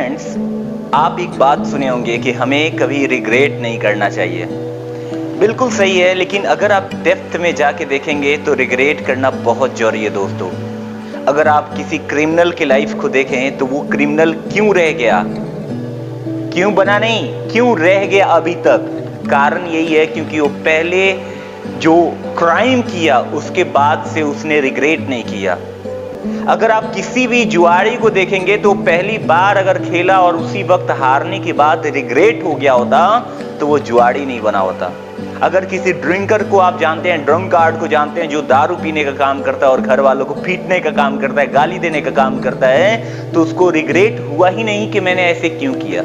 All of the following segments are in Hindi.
फ्रेंड्स, आप एक बात सुने होंगे कि हमें कभी रिग्रेट नहीं करना चाहिए। बिल्कुल सही है, लेकिन अगर आप डेप्थ में जाके देखेंगे तो रिग्रेट करना बहुत जरूरी है दोस्तों। अगर आप किसी क्रिमिनल की लाइफ को देखें तो वो क्रिमिनल क्यों रह गया, क्यों बना नहीं, क्यों रह गया अभी तक, कारण यही है क्योंकि वो पहले जो क्राइम किया उसके बाद से उसने रिग्रेट नहीं किया। अगर आप किसी भी जुआरी को देखेंगे तो पहली बार अगर खेला और उसी वक्त हारने के बाद रिग्रेट हो गया होता तो वो जुआरी नहीं बना होता। अगर किसी ड्रिंकर को आप जानते हैं, ड्रंक कार्ड को जानते हैं, जो दारू पीने का काम करता है और घर वालों को पीटने का काम करता है, गाली देने का काम करता है, तो उसको रिग्रेट हुआ ही नहीं कि मैंने ऐसे क्यों किया।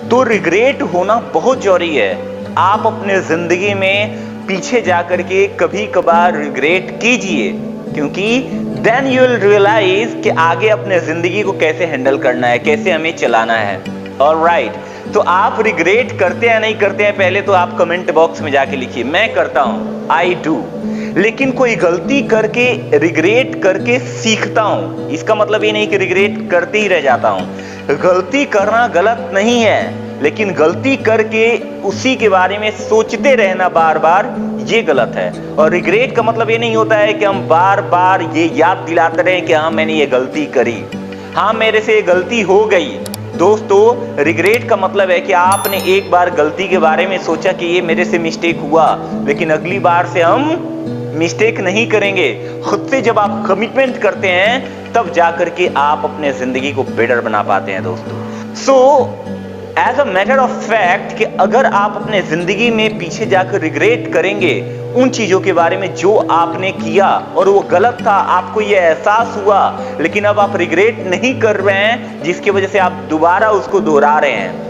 तो रिग्रेट होना बहुत जरूरी है। आप अपने जिंदगी में पीछे जाकर के कभी कभार रिग्रेट कीजिए, क्योंकि देन यू विल रियलाइज कि आगे अपने जिंदगी को कैसे हैंडल करना है, कैसे हमें चलाना है। ऑलराइट, तो आप रिग्रेट करते हैं नहीं करते हैं, पहले तो आप कमेंट बॉक्स में जाके लिखिए। मैं करता हूं, आई डू, लेकिन कोई गलती करके रिग्रेट करके सीखता हूं। इसका मतलब ये नहीं कि रिग्रेट करते ही रह जाता हूं। गलती करना गलत नहीं है, लेकिन गलती करके उसी के बारे में सोचते रहना बार बार, ये गलत है। और रिग्रेट का मतलब ये नहीं होता है कि हम बार बार ये याद दिलाते रहें कि हाँ मैंने ये गलती करी, हाँ मेरे से ये गलती हो गई। दोस्तों, रिग्रेट का मतलब है कि आपने एक बार गलती के बारे में सोचा कि ये मेरे से मिस्टेक हुआ, लेकिन अगली बार से हम मिस्टेक नहीं करेंगे। खुद से जब आप कमिटमेंट करते हैं तब जाकर के आप अपने जिंदगी को बेटर बना पाते हैं दोस्तों। So as a matter of fact कि अगर आप अपने जिंदगी में पीछे जाकर रिग्रेट करेंगे उन चीजों के बारे में जो आपने किया और वो गलत था, आपको ये एहसास हुआ, लेकिन अब आप रिग्रेट नहीं कर रहे हैं, जिसकी वजह से आप दोबारा उसको दोहरा रहे हैं।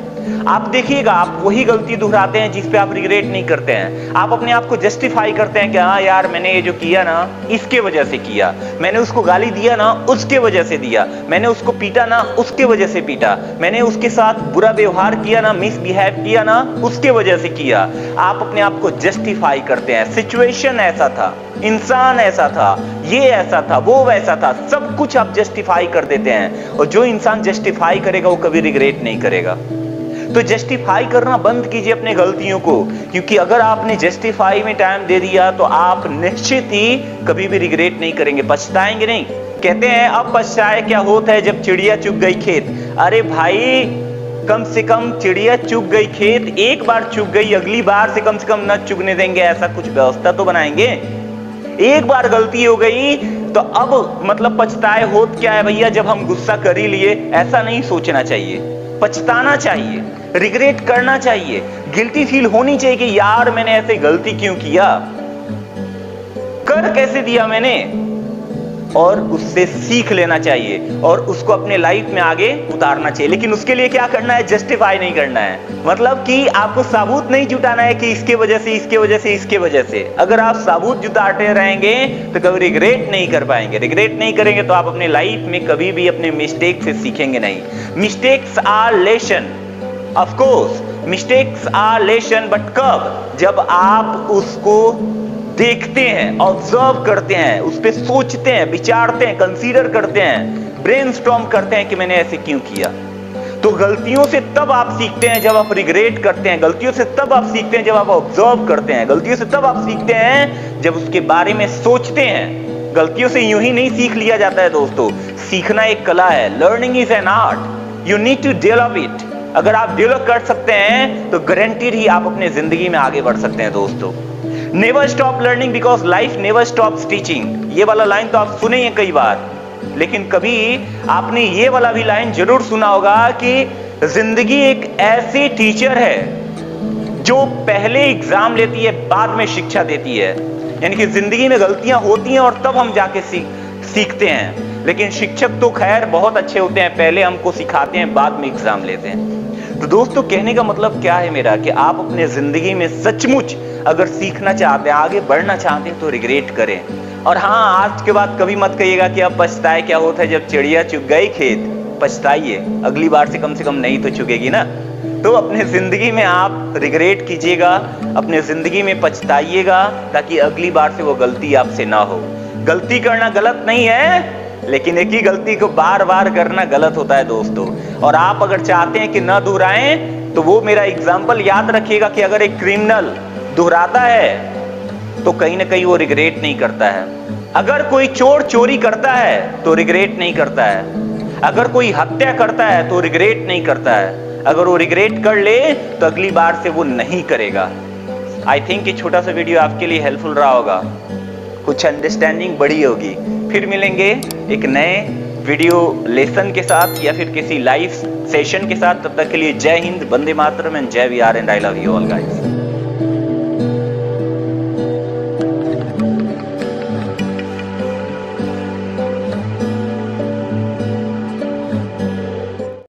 आप देखिएगा, आप वही गलती दोहराते हैं जिस पे आप रिग्रेट नहीं करते हैं। आप अपने आप को जस्टिफाई करते हैं कि हाँ यार मैंने ये जो किया ना इसके वजह से किया, मैंने उसको गाली दिया ना उसके वजह से दिया, मैंने उसको पीटा ना उसके वजह से पीटा, मैंने उसके साथ बुरा व्यवहार किया ना, मिसबिहेव किया ना उसके वजह से किया। आप अपने आप को जस्टिफाई करते हैं। सिचुएशन ऐसा था, इंसान ऐसा था, ये ऐसा था, वो वैसा था, सब कुछ आप जस्टिफाई कर देते हैं। और जो इंसान जस्टिफाई करेगा वो कभी रिग्रेट नहीं करेगा। तो जस्टिफाई करना बंद कीजिए अपने गलतियों को, क्योंकि अगर आपने जस्टिफाई में टाइम दे दिया तो आप निश्चित ही कभी भी रिग्रेट नहीं करेंगे, पछताएंगे नहीं। कहते हैं अब पछताए क्या होता है जब चिड़िया चुग गई खेत। अरे भाई, कम से कम चिड़िया चुग गई खेत, एक बार चुग गई, अगली बार से कम न चुगने देंगे, ऐसा कुछ व्यवस्था तो बनाएंगे। एक बार गलती हो गई तो अब मतलब पछताए होत क्या है भैया, जब हम गुस्सा कर ही लिए। ऐसा नहीं सोचना चाहिए, पछताना चाहिए, रिग्रेट करना चाहिए, गिल्टी फील होनी चाहिए कि यार मैंने ऐसे गलती क्यों किया, कर कैसे दिया मैंने, और उससे सीख लेना चाहिए और उसको अपने लाइफ में आगे उतारना चाहिए। लेकिन उसके लिए क्या करना है, जस्टिफाई नहीं करना है। मतलब कि आपको सबूत नहीं जुटाना है कि इसके वजह से, इसके वजह से, इसके वजह से। अगर आप सबूत जुटाते रहेंगे तो कभी रिग्रेट नहीं कर पाएंगे। रिग्रेट नहीं करेंगे तो आप अपने लाइफ में कभी भी अपने मिस्टेक से सीखेंगे नहीं। Mistakes are lesson, of course mistakes are lesson, but कब, जब आप उसको देखते हैं, ऑब्जर्व करते हैं, उस पर सोचते हैं, विचारते हैं, कंसीडर करते हैं, ब्रेनस्टॉर्म करते हैं कि मैंने ऐसे क्यों किया। तो गलतियों से तब आप सीखते हैं जब आप रिग्रेट करते हैं, गलतियों से तब आप सीखते हैं जब आप ऑब्जर्व करते हैं, गलतियों से तब आप सीखते हैं जब उसके बारे में सोचते हैं। गलतियों से यूं ही नहीं सीख लिया जाता है दोस्तों, सीखना एक कला है। Learning is an art, you need to develop it. अगर आप डेवलप कर सकते हैं तो गारंटीड ही आप अपने जिंदगी में आगे बढ़ सकते हैं दोस्तों। Never stop learning because life never stops teaching. ये वाला लाइन तो आप सुने हैं कई बार, लेकिन कभी आपने ये वाला भी लाइन जरूर सुना होगा कि जिंदगी एक ऐसी टीचर है जो पहले एग्जाम लेती है, बाद में शिक्षा देती है। यानी कि जिंदगी में गलतियां होती हैं और तब हम जाके सीखते हैं। लेकिन शिक्षक तो खैर बहुत अच्छे होते हैं, पहले हमको सिखाते हैं, बाद में एग्जाम लेते हैं। तो दोस्तों, कहने का मतलब क्या है मेरा कि आप अपने जिंदगी में सचमुच अगर सीखना चाहते हैं, आगे बढ़ना चाहते हैं, तो रिग्रेट करें। और हाँ, आज के बाद कभी मत कहिएगा कि अब पछताए क्या होता है जब चिड़िया चुग गई खेत। पछताइए, अगली बार से कम नहीं तो चुगेगी ना। तो अपने जिंदगी में आप रिग्रेट कीजिएगा, अपने जिंदगी में पछताइएगा, ताकि अगली बार से वो गलती आपसे ना हो। गलती करना गलत नहीं है, लेकिन एक ही गलती को बार बार करना गलत होता है दोस्तों। और आप अगर चाहते हैं कि न दोहराएं तो वो मेरा एग्जाम्पल याद रखिएगा कि अगर एक क्रिमिनल दोहराता है तो कहीं ना कहीं वो रिग्रेट नहीं करता है। अगर कोई चोर चोरी करता है तो रिग्रेट नहीं करता है। अगर कोई हत्या करता है तो रिग्रेट नहीं करता है। अगर वो रिग्रेट कर ले तो अगली बार से वो नहीं करेगा। आई थिंक ये छोटा सा वीडियो आपके लिए हेल्पफुल रहा होगा, कुछ अंडरस्टैंडिंग बढ़ी होगी। फिर मिलेंगे एक नए वीडियो लेसन के साथ या फिर किसी लाइव सेशन के साथ। तब तक के लिए जय हिंद, वंदे मातरम एंड जय VR and I love you all guys.